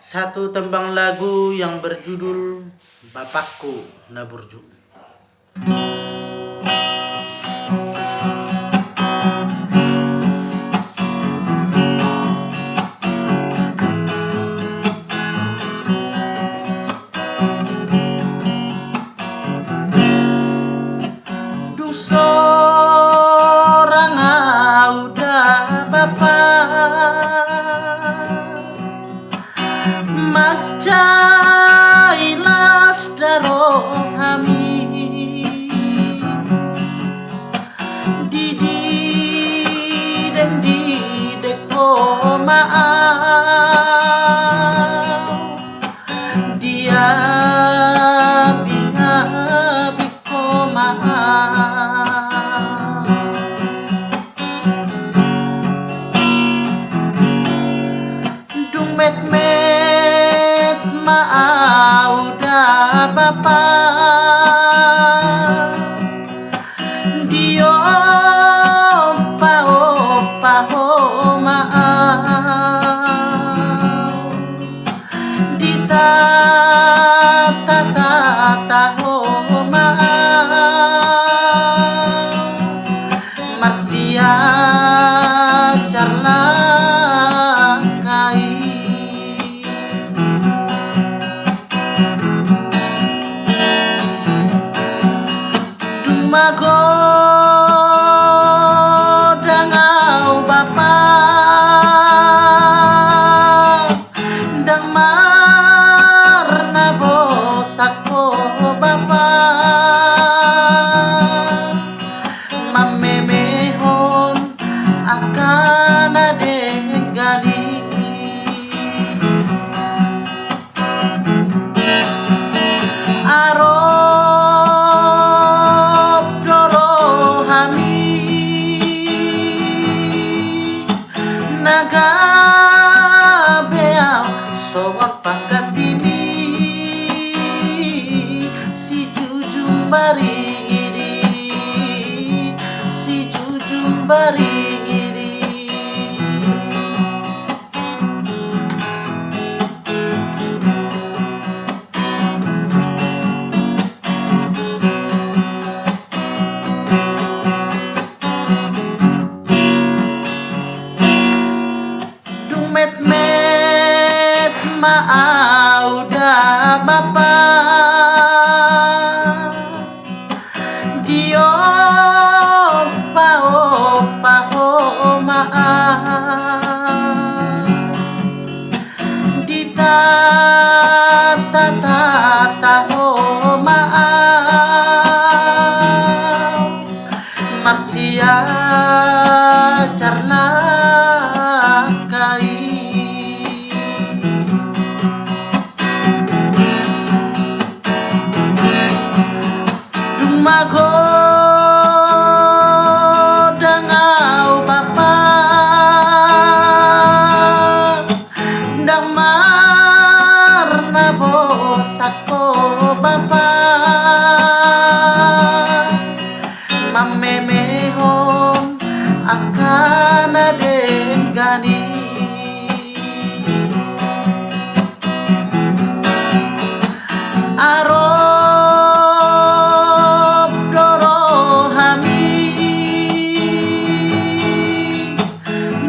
Satu tembang lagu yang berjudul Bapakku Naburju. Dung sorang udah bapak maca ilas daro kami didi dan di deko maaf dia binga biko maaf dung met udah bapak dio opa maaf dita tata maaf Marsia charla kai magodangau bapak dang marna bosako bapak mamemehon akan adegali naga beau soak pangkat ini si jujung bari ini si jujung bari ini met udah bapak dio opa maaf dita tata maaf Marsia charla kai magodangau bapak dang marna bosako bapak mamemehon akan adengani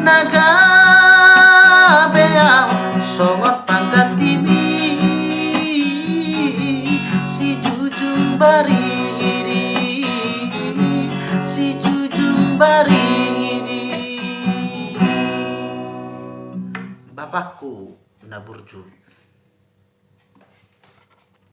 naga beau songot pangkat ini si jujung bari ini si jujung bari ini Bapakku Naburju.